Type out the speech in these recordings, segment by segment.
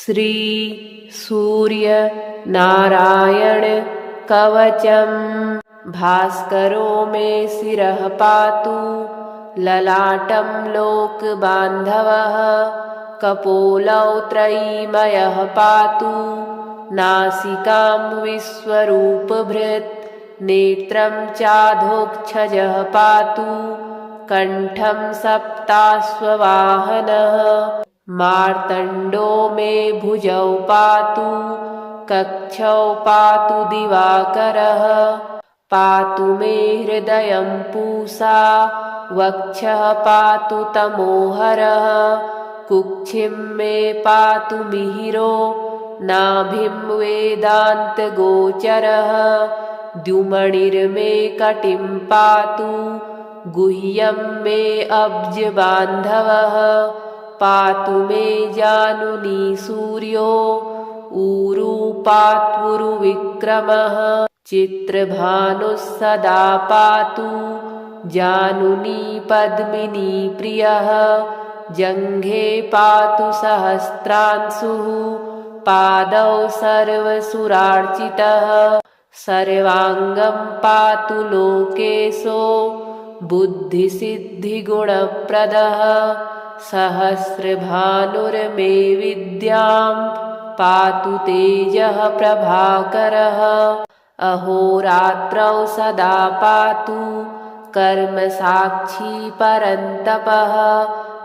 श्री सूर्य नारायण कवचम। भास्करो मे शिरः पातु ललाटं लोकबान्धवः। कपोलौ त्रयीमयः पातु नासिकां विश्वरूपभृत्। नेत्रं चाधोक्षजः पातु कण्ठं सप्ताश्ववाहनः। मार्तण्डो मे भुजौ पातु कक्षौ पातु दिवाकरः। पातु मे हृदयं पूषा वक्षः पातु तमोहरः। कुक्षिं मे पातु मिहिरो नाभिं वेदान्तगोचरः। द्युमणिर्मे कटिं पातु गुह्यं मे अब्जबान्धवः। पातु मे जानुनी सूर्यो ऊरू पात्वुरुविक्रमः। चित्रभानुः सदा पातु जानुनी पद्मिनी प्रियः। जङ्घे पातु सहस्रांशुः पादौ सर्वसुरार्चितः। सर्वाङ्गं पातु लोकेशो बुद्धिसिद्धिगुणप्रदः। सहस्रभानुर्मे विद्यां पातु तेजः प्रभाकरः। अहोरात्रौ सदा पातु कर्मसाक्षी परन्तपः।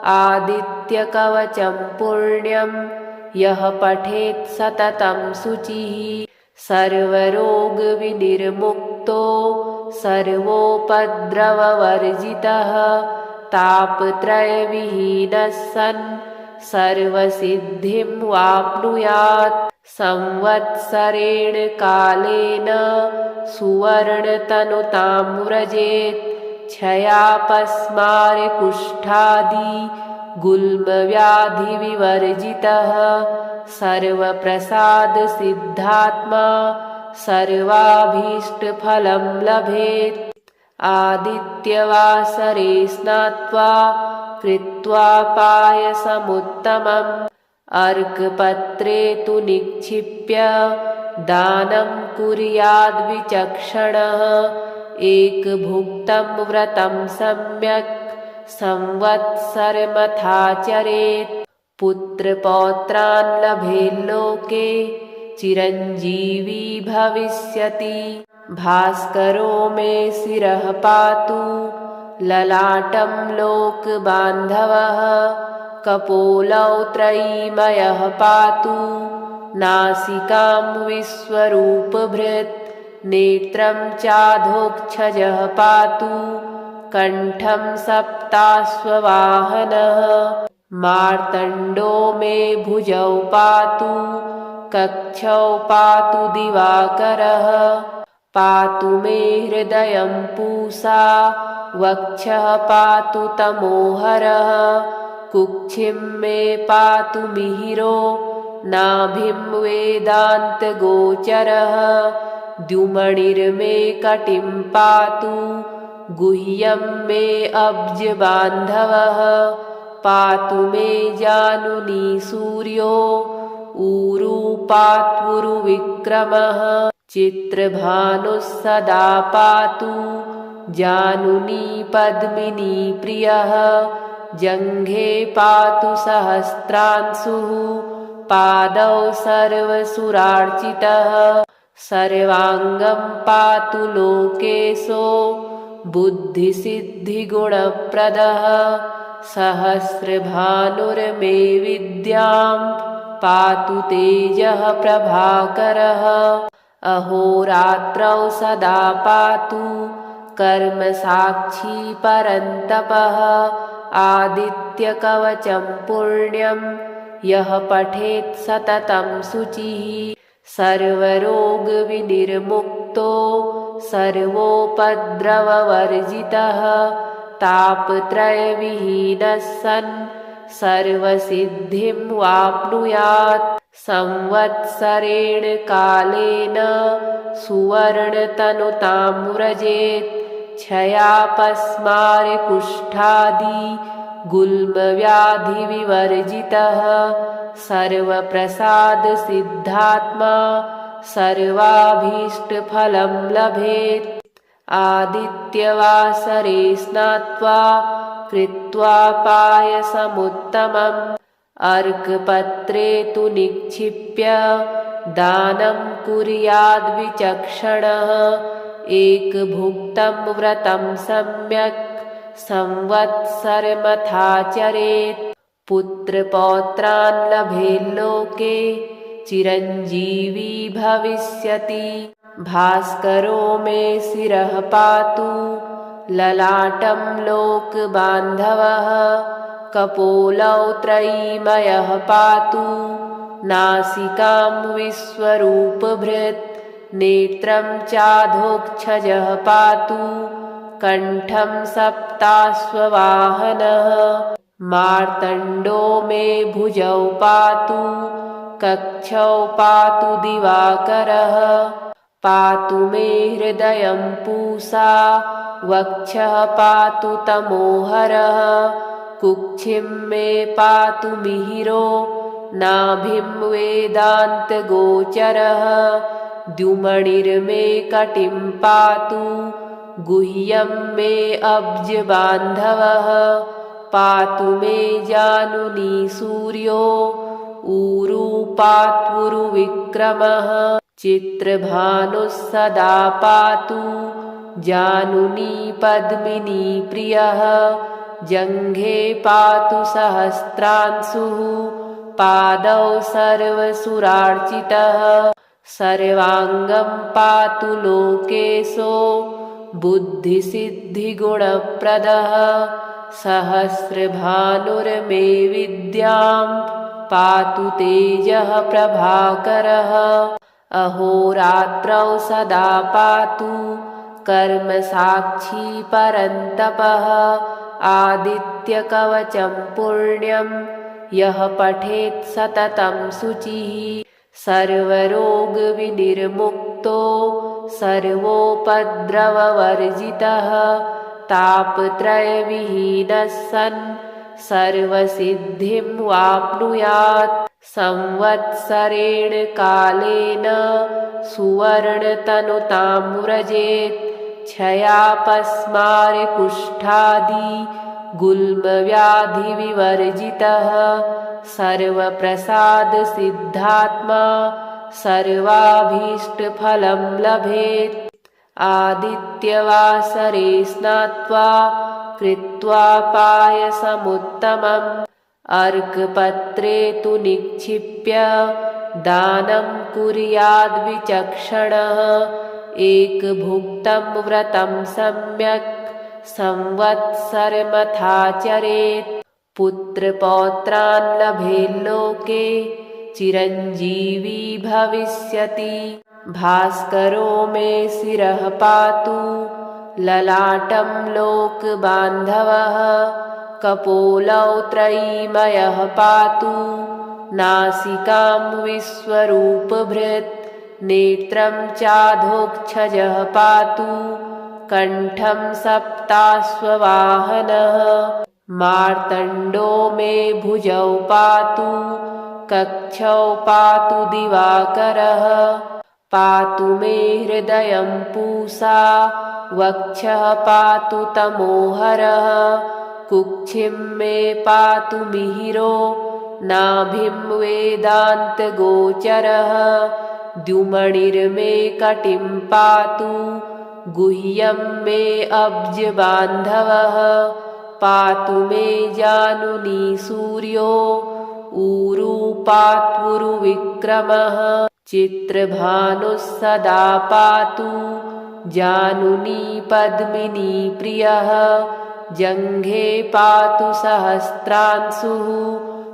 आदित्यकवचं पुण्यं यः पठेत् सततं शुचिः। सर्वरोगविनिर्मुक्तो सर्वोपद्रववर्जितः। तापत्रयविहीनः सन् सर्वसिद्धिं वाप्नुयात्। संवत्सरेण कालेन सुवर्णतनुतां व्रजेत्। क्षयापस्मारकुष्ठादि गुल्मव्याधिविवर्जितः। सर्वप्रसादसिद्धात्मा सर्वाभीष्टफलं लभेत्। आदित्यवासरे स्नात्वा कृत्वा पायसमुत्तमम्। अर्कपत्रे तु निक्षिप्य दानं कुर्याद्विचक्षणः। एकभुक्तं व्रतं सम्यक् संवत्सरमथाचरेत्। पुत्रपौत्रान् लभेल्लोके चिरञ्जीवी भविष्यति। भास्करो मे शिरः पातु ललाटं लोकबान्धवः। कपोलौ त्रयीमयः पातु नासिकां विश्वरूपभृत्। नेत्रं चाधोक्षजः पातु कण्ठं सप्ताश्ववाहनः। मार्तण्डो मे भुजौ पातु कक्षौ पातु दिवाकरः। पातु मे हृदयं पूषा वक्षः पातु तमोहरः। कुक्षिं मे पातु मिहिरो नाभिं वेदान्तगोचरः। द्युमणिर्मे कटिं पातु गुह्यं मे अब्जबान्धवः। पातु मे जानुनी सूर्यो ऊरू पात्वुरुविक्रमः। चित्रभानुः सदा पातु जानुनी पद्मिनी प्रियः। जङ्घे पातु सहस्रांशुः पादौ सर्वसुरार्चितः। सर्वाङ्गं पातु लोकेशो बुद्धिसिद्धिगुणप्रदः। सहस्रभानुर्मे विद्यां पातु तेजः प्रभाकरः। अहोरात्रौ सदा पातु कर्मसाक्षी परन्तपः। आदित्यकवचं पुण्यं यः पठेत् सततं शुचिः। सर्वरोगविनिर्मुक्तो सर्वोपद्रववर्जितः। तापत्रयविहीनः सन् सर्वसिद्धिं वाप्नुयात्। संवत्सरेण कालेन सुवर्णतनुतां व्रजेत्। क्षयापस्मारकुष्ठादि गुल्मव्याधिविवर्जितः सर्वप्रसादसिद्धात्मा सर्वाभीष्टफलं लभेत्। आदित्यवासरे स्नात्वा कृत्वा पायसमुत्तमम् अर्कपत्रे तु निक्षिप्य दानं कुर्याद्विचक्षणः। एकभुक्तं व्रतं सम्यक् संवत्सरमथाचरेत्। पुत्रपौत्रान् लभेल्लोके चिरञ्जीवी भविष्यति। भास्करो मे शिरः पातु ललाटं लोकबान्धवः। कपोलौ त्रयीमयः पातु नासिकां विश्वरूपभृत्। नेत्रं चाधोक्षजः पातु कण्ठं सप्ताश्ववाहनः। मार्तण्डो मे भुजौ पातु कक्षौ पातु दिवाकरः। पातु मे हृदयं पूषा वक्षः पातु तमोहरः। कुक्षिं मे पातु मिहिरो नाभिं वेदान्तगोचरः। द्युमणिर्मे कटिं पातु गुह्यं मे अब्जबान्धवः। पातु मे जानुनी सूर्यो ऊरू पात्वुरुविक्रमः। चित्रभानुः सदा पातु जानुनी पद्मिनी प्रियः। जङ्घे पातु सहस्रांशुः पादौ सर्वसुरार्चितः। सर्वाङ्गं पातु लोकेशो बुद्धिसिद्धिगुणप्रदः। सहस्रभानुर्मे विद्यां पातु तेजः प्रभाकरः। अहोरात्रौ सदा पातु कर्मसाक्षी परन्तपः। आदित्यकवचं पुण्यं यः पठेत् सततं शुचिः। सर्वरोगविनिर्मुक्तो सर्वोपद्रववर्जितः। तापत्रयविहीनः सन् सर्वसिद्धिं वाप्नुयात्। संवत्सरेण कालेन सुवर्णतनुतां व्रजेत्। क्षयापस्मारकुष्ठादि गुल्मव्याधिविवर्जितः। सर्वप्रसादसिद्धात्मा सर्वाभीष्टफलं लभेत्। आदित्यवासरे स्नात्वा कृत्वा पायसमुत्तमम् अर्कपत्रे तु निक्षिप्य दानं कुर्याद्विचक्षणः। एकभुक्तं व्रतं सम्यक् संवत्सरमथाचरेत्। पुत्रपौत्रान् लभेल्लोके चिरञ्जीवी भविष्यति। भास्करो मे शिरः पातु ललाटं लोकबान्धवः। कपोलौ त्रयीमयः पातु नासिकां विश्वरूपभृत्। नेत्रं चाधोक्षजः पातु कण्ठं सप्ताश्ववाहनः। मार्तण्डो मे भुजौ पातु कक्षौ पातु दिवाकरः। पातु मे हृदयं पूषा वक्षः पातु तमोहरः। कुक्षिं मे पातु मिहिरो नाभिं वेदान्तगोचरः। द्युमणिर्मे कटिं पातु गुह्यं मे अब्जबान्धवः। पातु मे जानुनी सूर्यो ऊरू पात्वुरुविक्रमः। चित्रभानुः सदा पातु जानुनी पद्मिनी प्रियः। जङ्घे पातु सहस्रांशुः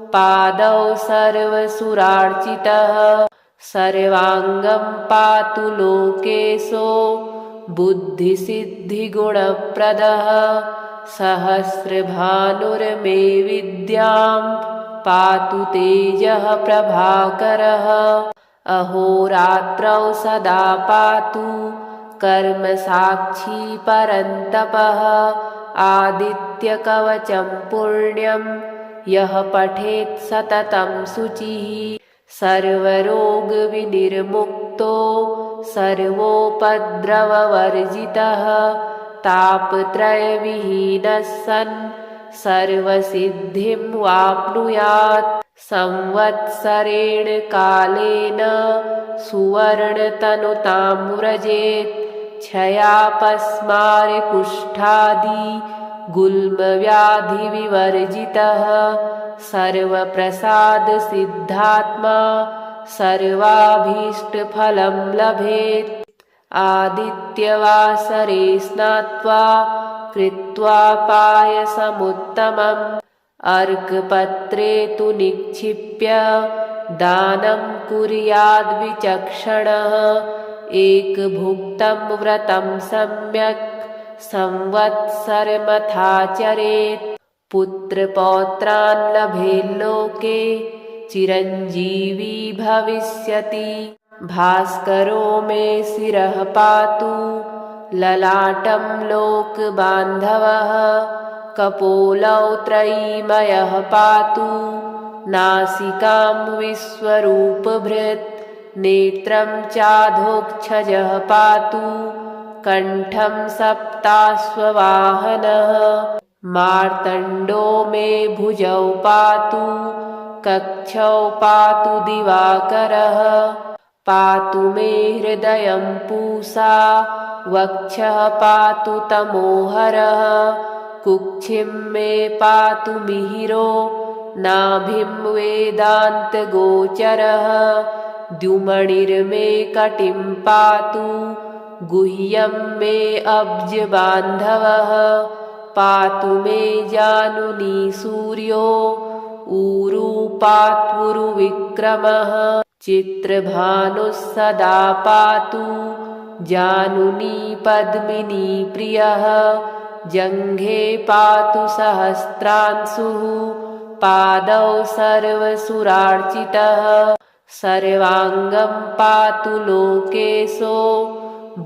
पादौ सर्वसुरार्चितः। सर्वाङ्गं पातु लोकेशो बुद्धिसिद्धिगुणप्रदः। सहस्रभानुर्मे विद्यां पातु तेजः प्रभाकरः। अहोरात्रौ सदा पातु कर्मसाक्षी परन्तपः। आदित्यकवचं पुण्यं यः पठेत् सततं शुचिः सर्वरोगविनिर्मुक्तो सर्वोपद्रववर्जितः तापत्रयविहीनः सन् सर्वसिद्धिं वाप्नुयात् संवत्सरेण कालेन सुवर्णतनुतां व्रजेत् क्षयापस्मारकुष्ठादि गुल्मव्याधिविवर्जितः सर्वप्रसादसिद्धात्मा सर्वाभीष्टफलं लभेत् आदित्यवासरे स्नात्वा कृत्वा पायसमुत्तमम् अर्कपत्रे तु निक्षिप्य दानं कुर्याद्विचक्षणः एकभुक्तं व्रतं सम्यक् संवत्सरमथाचरेत् पुत्रपौत्रान् लभेल्लोके चिरञ्जीवी भविष्यति भास्करो मे शिरः पातु ललाटं लोकबान्धवः कपोलौ त्रयीमयः पातु नासिकां विश्वरूपभृत् नेत्रं चाधोक्षजः पातु कण्ठं सप्ताश्ववाहनः मार्तण्डो मे भुजौ पातु कक्षौ पातु दिवाकरः पातु मे हृदयं पूषा वक्षः पातु तमोहरः कुक्षिं मे पातु मिहिरो नाभिं वेदान्तगोचरः द्युमणिर्मे कटिं पातु गुह्यं मे अब्जबान्धवः पातु मे जानुनी सूर्यो ऊरू पात्वुरुविक्रमः चित्रभानुः सदा पातु जानुनी पद्मिनी प्रियः जङ्घे पातु सहस्रांशुः पादौ सर्वसुरार्चितः सर्वाङ्गं पातु लोकेशो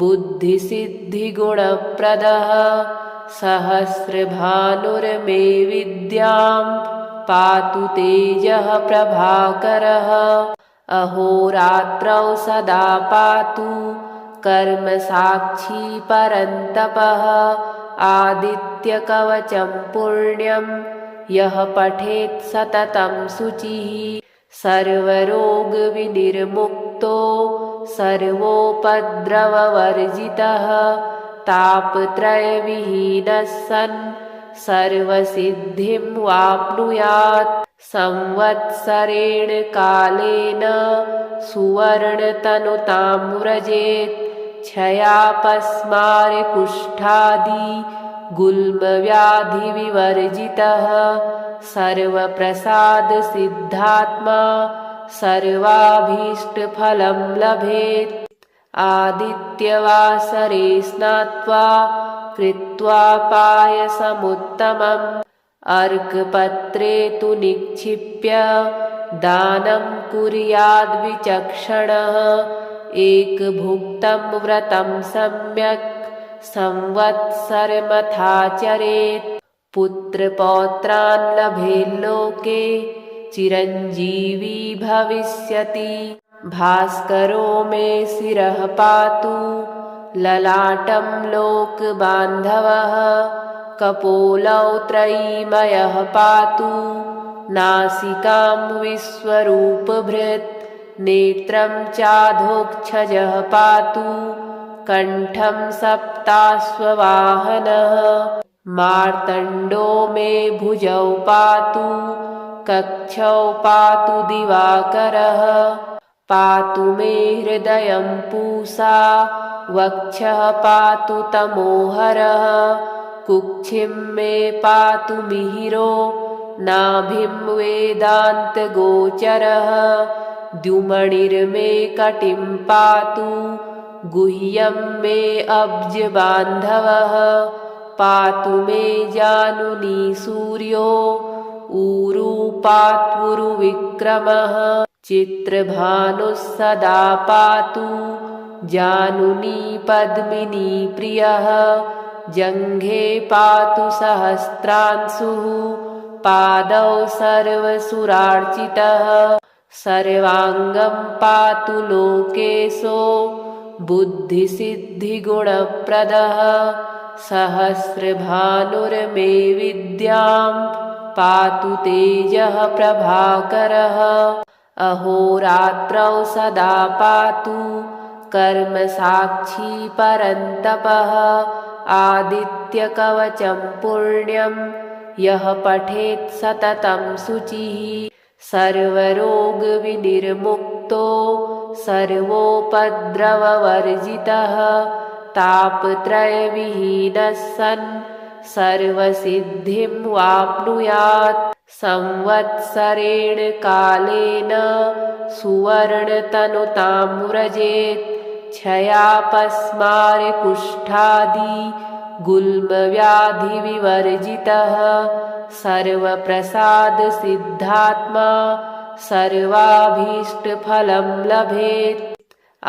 बुद्धिसिद्धिगुणप्रदः सहस्रभानुर्मे विद्यां पातु तेजः प्रभाकरः अहोरात्रौ सदा पातु कर्मसाक्षी परन्तपः आदित्यकवचं पुण्यं यः पठेत् सततं शुचिः सर्वरोगविनिर्मुक्तो सर्वोपद्रववर्जितः तापत्रयविहीनः सन् सर्वसिद्धिं वाप्नुयात् संवत्सरेण कालेन सुवर्णतनुतां व्रजेत् क्षयापस्मारकुष्ठादि गुल्मव्याधिविवर्जितः सर्वप्रसादसिद्धात्मा सर्वाभीष्टफलं लभेत् आदित्यवासरे स्नात्वा कृत्वा पायसमुत्तमम् अर्कपत्रे तु निक्षिप्य दानं कुर्याद्विचक्षणः एकभुक्तं व्रतं सम्यक् संवत्सरमथाचरेत् पुत्रपौत्रान् लभेल्लोके चिरञ्जीवी भविष्यति भास्करो मे शिरः पातु ललाटं लोकबान्धवः कपोलौ त्रयीमयः पातु नासिकां विश्वरूपभृत् नेत्रं चाधोक्षजः पातु कण्ठं सप्ताश्ववाहनः मार्तण्डो मे भुजौ पातु कक्षौ पातु दिवाकरः पातु मे हृदयं पूषा वक्षः पातु तमोहरः कुक्षिं मे पातु मिहिरो नाभिं वेदान्तगोचरः द्युमणिर्मे कटिं पातु गुह्यं मे अब्जबान्धवः पातु मे जानुनी सूर्यो ऊरू पात्वुरुविक्रमः चित्रभानुः सदा पातु जानुनी पद्मिनी प्रियः जङ्घे पातु सहस्रांशुः पादौ सर्वसुरार्चितः सर्वाङ्गं पातु लोकेशो बुद्धिसिद्धिगुणप्रदः सहस्रभानुर्मे विद्यां पातु तेजः प्रभाकरः अहोरात्रौ सदा पातु कर्मसाक्षी परन्तपः आदित्यकवचं पुण्यं यः पठेत् सततं शुचिः सर्वरोगविनिर्मुक्तो सर्वोपद्रववर्जितः तापत्रयविहीनः सन् सर्वसिद्धिं वाप्नुयात् संवत्सरेण कालेन सुवर्णतनुतां व्रजेत् क्षयापस्मारकुष्ठादि गुल्मव्याधिविवर्जितः सर्वप्रसादसिद्धात्मा सर्वाभीष्टफलं लभेत्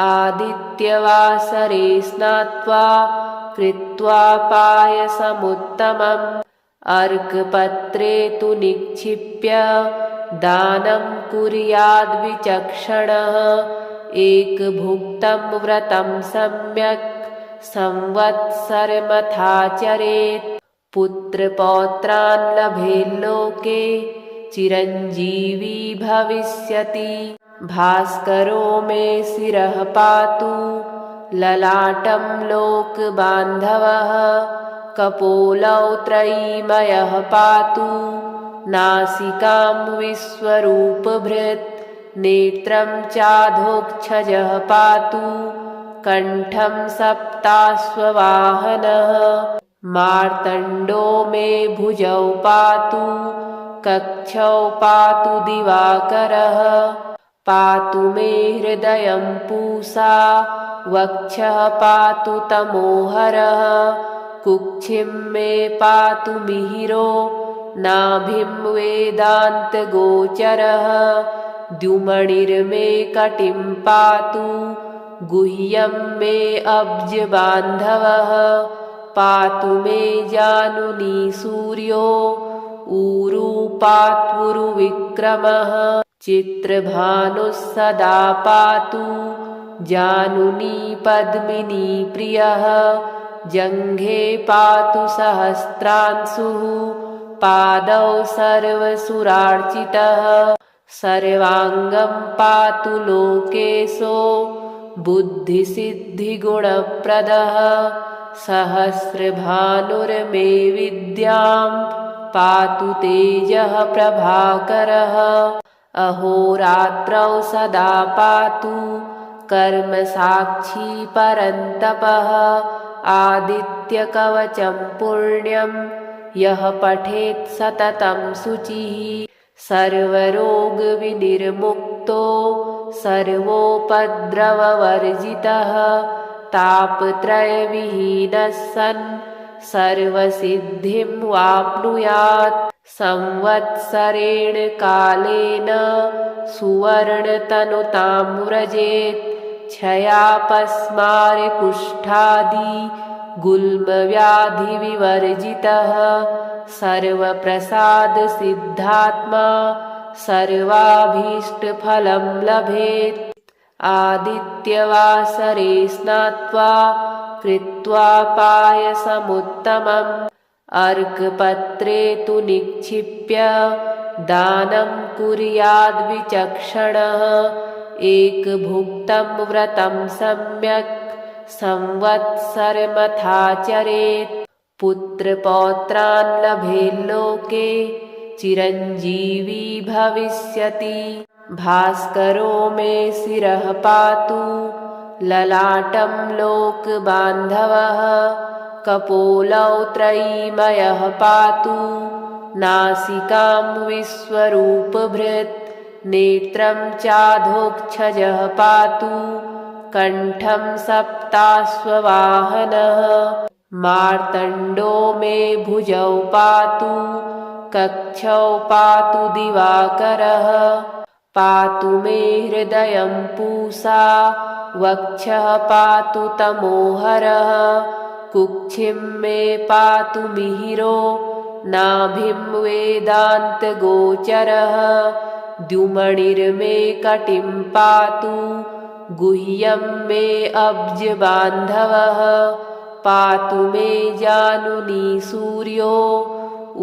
आदित्यवासरे स्नात्वा कृत्वा पायसमुत्तमम् अर्कपत्रे तु निक्षिप्य दानं कुर्याद्विचक्षणः एकभुक्तं व्रतं सम्यक् संवत्सरमथाचरेत् पुत्रपौत्रान् लभेल्लोके चिरञ्जीवी भविष्यति भास्करो मे शिरः पातु ललाटं लोकबान्धवः कपोलौ त्रयीमयः पातु नासिकां विश्वरूपभृत् नेत्रं चाधोक्षजः पातु कण्ठं सप्ताश्ववाहनः मार्तण्डो मे भुजौ पातु कक्षौ पातु दिवाकरः पातु मे हृदयं पूषा वक्षः पातु तमोहरः कुक्षिं मे पातु मिहिरो नाभिं वेदान्तगोचरः द्युमणिर्मे कटिं पातु गुह्यं मे अब्जबान्धवः पातु मे जानुनी सूर्यो ऊरू पात्वुरुविक्रमः चित्रभानुः सदा पातु जानुनी पद्मिनी प्रियः जङ्घे पातु सहस्रांशुः पादौ सर्वसुरार्चितः सर्वाङ्गं पातु लोकेशो बुद्धिसिद्धिगुणप्रदः सहस्रभानुर्मे विद्यां पातु तेजः प्रभाकरः अहोरात्रौ सदा पातु कर्मसाक्षी परन्तपः आदित्यकवचं पुण्यं यः पठेत् सततं शुचिः सर्वरोगविनिर्मुक्तो सर्वोपद्रववर्जितः तापत्रयविहीनः सन् सर्वसिद्धिं वाप्नुयात् संवत्सरेण कालेन सुवर्णतनुतां व्रजेत् क्षयापस्मारकुष्ठादि गुल्मव्याधिविवर्जितः सर्वप्रसादसिद्धात्मा सर्वाभीष्टफलं लभेत् आदित्यवासरे स्नात्वा कृत्वा पायसमुत्तमम् अर्कपत्रे तु निक्षिप्य दानं कुर्याद्विचक्षणः एकभुक्तं व्रतं सम्यक् संवत्सरमथाचरेत् पुत्रपौत्रान् लभेल्लोके चिरञ्जीवी भविष्यति भास्करो मे शिरः पातु ललाटं लोकबान्धवः कपोलौ त्रयीमयः पातु नासिकां विश्वरूपभृत् नेत्रं चाधोक्षजः पातु कण्ठं सप्ताश्ववाहनः मार्तण्डो मे भुजौ पातु कक्षौ पातु दिवाकरः पातु मे हृदयं पूषा वक्षः पातु तमोहरः कुक्षिं मे पातु मिहिरो नाभिं वेदान्तगोचरः द्युमणिर्मे कटिं पातु गुह्यं मे अब्जबान्धवः पातु मे जानुनी सूर्यो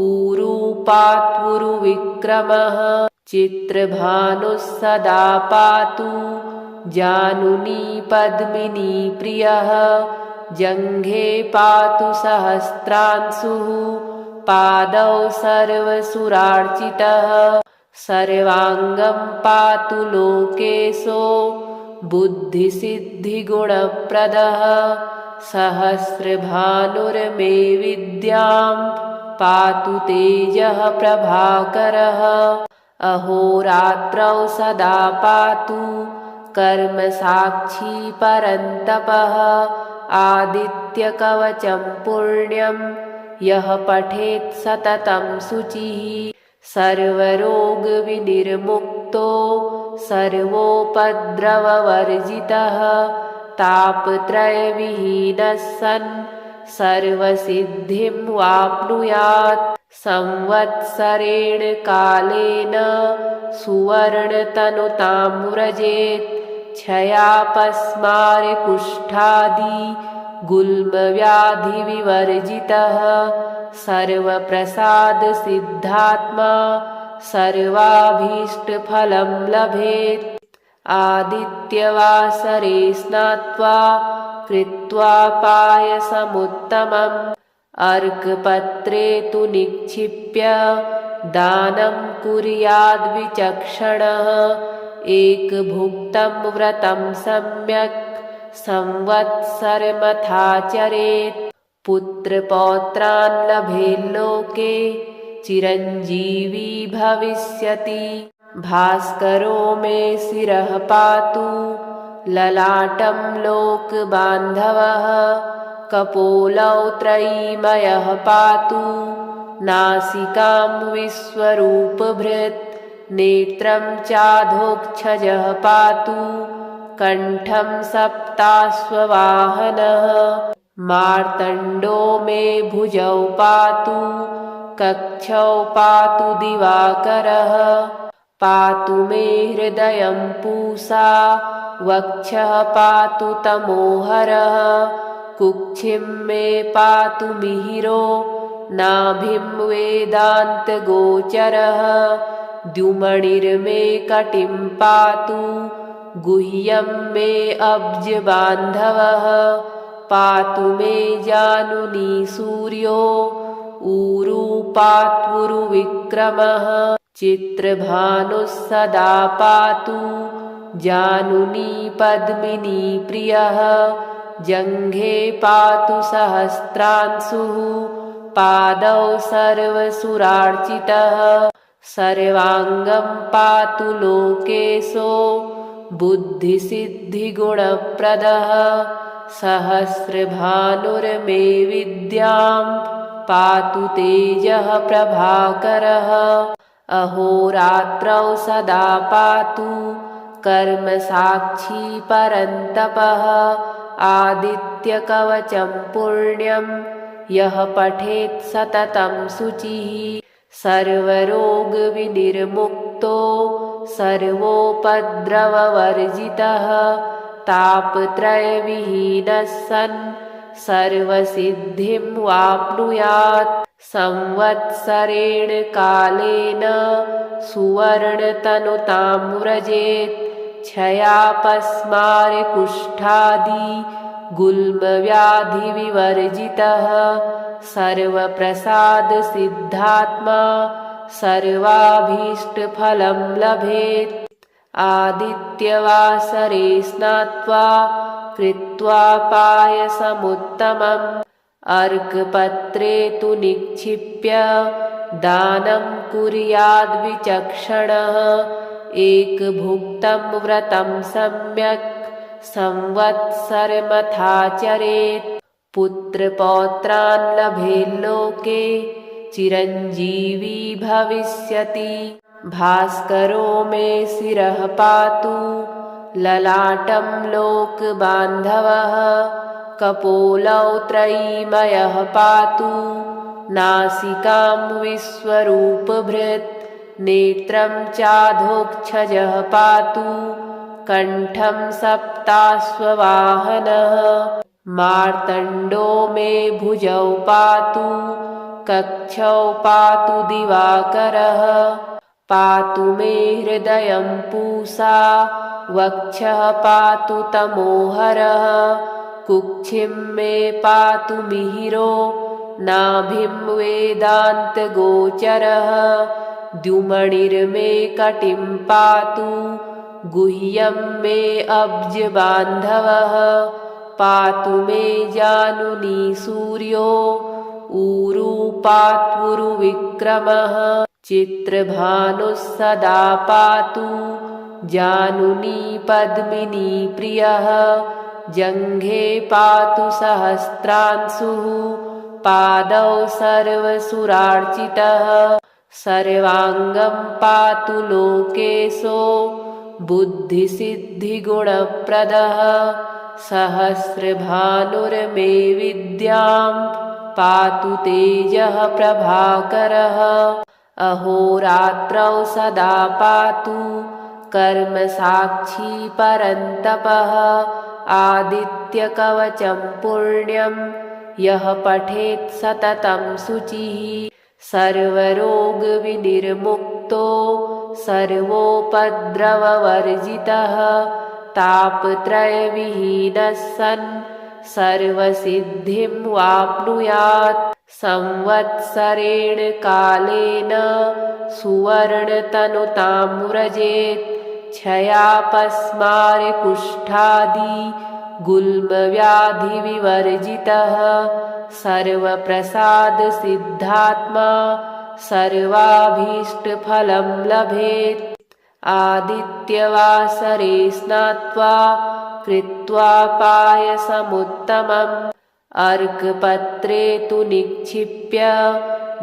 ऊरू पात्वुरुविक्रमः चित्रभानुः सदा पातु जानुनी पद्मिनी प्रियः जङ्घे पातु सहस्रांशुः पादौ सर्वसुरार्चितः सर्वाङ्गं पातु लोकेशो बुद्धिसिद्धिगुणप्रदः सहस्रभानुर्मे विद्यां पातु तेजः प्रभाकरः अहोरात्रौ सदा पातु कर्मसाक्षी परन्तपः आदित्यकवचं पुण्यं यः पठेत् सततं शुचिः सर्वरोगविनिर्मुक्तो सर्वोपद्रववर्जितः तापत्रयविहीनः सन् सर्वसिद्धिं वाप्नुयात् संवत्सरेण कालेन सुवर्णतनुतां व्रजेत् क्षयापस्मारकुष्ठादि गुल्मव्याधिविवर्जितः सर्वप्रसादसिद्धात्मा सर्वाभीष्टफलं लभेत् आदित्यवासरे स्नात्वा कृत्वा पायसमुत्तमम् अर्कपत्रे तु निक्षिप्य दानं कुर्याद्विचक्षणः एकभुक्तं व्रतं सम्यक् संवत्सरमथाचरेत् पुत्रपौत्रान् लभेल्लोके चिरञ्जीवी भविष्यति भास्करो मे शिरः पातु ललाटं लोकबान्धवः कपोलौ त्रयीमयः पातु नासिकां विश्वरूपभृत् नेत्रं चाधोक्षजः पातु कण्ठं सप्ताश्ववाहनः मार्तण्डो मे भुजौ पातु कक्षौ पातु दिवाकरः पातु मे हृदयं पूषा वक्षः पातु तमोहरः कुक्षिं मे पातु मिहिरो नाभिं वेदान्तगोचरः द्युमणिर्मे कटिं पातु गुह्यं मे अब्जबान्धवः पातु मे जानुनी सूर्यो ऊरू पात्वुरुविक्रमः चित्रभानुः सदा पातु जानुनी पद्मिनी प्रियः जङ्घे पातु सहस्रांशुः पादौ सर्वसुरार्चितः सर्वाङ्गं पातु लोकेशो बुद्धिसिद्धिगुणप्रदः सहस्रभानुर्मे विद्यां पातु तेजः प्रभाकरः अहोरात्रौ सदा पातु कर्मसाक्षी परन्तपः आदित्यकवचं पुण्यं यः पठेत् सततं शुचिः सर्वरोगविनिर्मुक्तो सर्वोपद्रववर्जितः तापत्रयविहीनः सन् सर्वसिद्धिं वाप्नुयात् संवत्सरेण कालेन सुवर्णतनुतां व्रजेत् क्षयापस्मारकुष्ठादि गुल्मव्याधिविवर्जितः सर्वप्रसादसिद्धात्मा सर्वाभीष्टफलं लभेत् आदित्यवासरे स्नात्वा कृत्वा पायसमुत्तमम् अर्कपत्रे तु निक्षिप्य दानं कुर्याद्विचक्षणः एकभुक्तं व्रतं सम्यक् संवत्सरमथाचरेत् पुत्रपौत्रान् लभेल्लोके चिरञ्जीवी भविष्यति भास्करो मे शिरः पातु ललाटं लोकबान्धवः कपोलौ त्रयीमयः पातु नासिकां विश्वरूपभृत् नेत्रं चाधोक्षजः पातु कण्ठं सप्ताश्ववाहनः मार्तण्डो मे भुजौ पातु कक्षौ पातु दिवाकरः पातु मे हृदयं पूषा वक्षः पातु तमोहरः कुक्षिं मे पातु मिहिरो नाभिं वेदान्तगोचरः द्युमणिर्मे कटिं पातु गुह्यं मे अब्जबान्धवः पातु मे जानुनी सूर्यो ऊरू पात्वुरुविक्रमः चित्रभानुः सदा पातु जानुनी पद्मिनी प्रियः जङ्घे पातु सहस्रांशुः पादौ सर्वसुरार्चितः सर्वाङ्गं पातु लोकेशो बुद्धिसिद्धिगुणप्रदः सहस्रभानुर्मे विद्यां पातु तेजः प्रभाकरः अहोरात्रौ सदा पातु कर्मसाक्षी परन्तपः आदित्यकवचं पुण्यं यः पठेत् सततं शुचिः सर्वरोगविनिर्मुक्तो सर्वोपद्रववर्जितः तापत्रयविहीनः सन् सर्वसिद्धिं वाप्नुयात् संवत्सरेण कालेन सुवर्णतनुतां व्रजेत् क्षयापस्मारकुष्ठादि गुल्मव्याधिविवर्जितः सर्वप्रसादसिद्धात्मा सर्वाभीष्टफलं लभेत् आदित्यवासरे स्नात्वा कृत्वा पायसमुत्तमम् अर्कपत्रे तु निक्षिप्य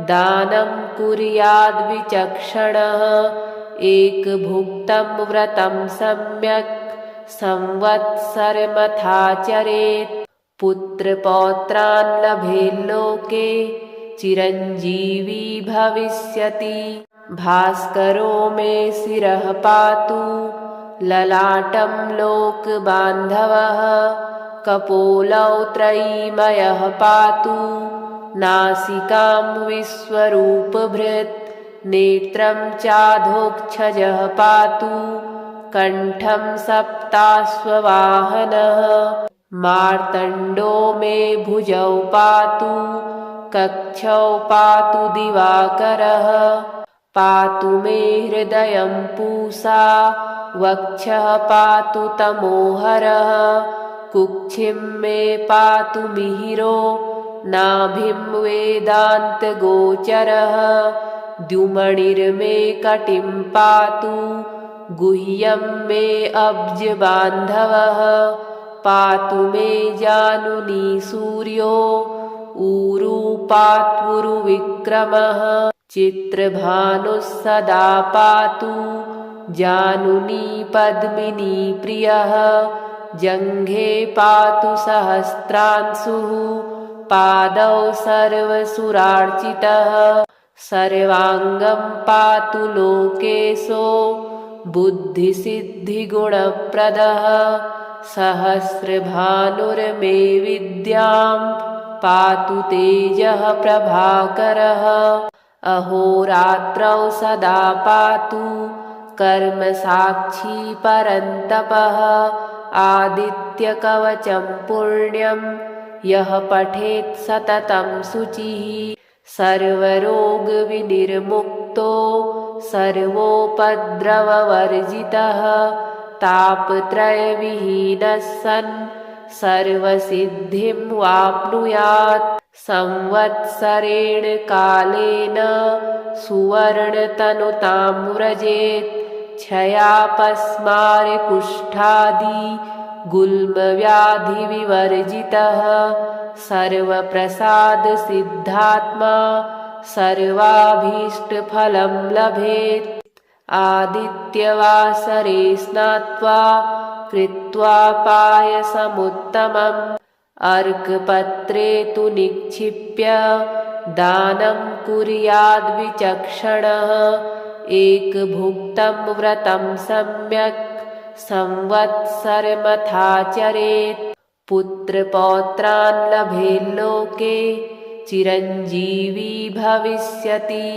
दानं कुर्याद्विचक्षणः एकभुक्तं व्रतं सम्यक् संवत्सरमथाचरेत् पुत्रपौत्रान् लभेल्लोके चिरञ्जीवी भविष्यति भास्करो मे शिरः पातु ललाटं लोकबान्धवः कपोलौ त्रयीमयः पातु नासिकां विश्वरूपभृत् नेत्रं चाधोक्षजः पातु कण्ठं सप्ताश्ववाहनः मार्तण्डो मे भुजौ पातु कक्षौ पातु दिवाकरः पातु मे हृदयं पूषा वक्षः पातु तमोहरः कुक्षिं मे पातु मिहिरो नाभिं वेदान्तगोचरः द्युमणिर्मे कटिं पातु गुह्यं मे अब्जबान्धवः पातु मे जानुनी सूर्यो ऊरू पात्वुरुविक्रमः चित्रभानुः सदा पातु जानुनी पद्मिनी प्रियः जङ्घे पातु सहस्रांशुः पादौ सर्वसुरार्चितः सर्वाङ्गं पातु लोकेशो बुद्धिसिद्धिगुणप्रदः सहस्रभानुर्मे विद्यां पातु तेजः प्रभाकरः अहोरात्रौ सदा पातु कर्मसाक्षी परन्तपः आदित्यकवचं पुण्यं यः पठेत् सततं शुचिः सर्वरोगविनिर्मुक्तो सर्वोपद्रववर्जितः तापत्रयविहीनः सन् सर्वसिद्धिं वाप्नुयात् संवत्सरेण कालेन सुवर्णतनुतां व्रजेत् क्षयापस्मारकुष्ठादि गुल्मव्याधिविवर्जितः सर्वप्रसादसिद्धात्मा सर्वाभीष्टफलं लभेत् आदित्यवासरे स्नात्वा कृत्वा पायसमुत्तमम् अर्कपत्रे तु निक्षिप्य दानं कुर्याद्विचक्षणः एकभुक्तं व्रतं सम्यक् संवत्सरमथाचरेत् पुत्रपौत्रान् लभेल्लोके चिरञ्जीवी भविष्यति।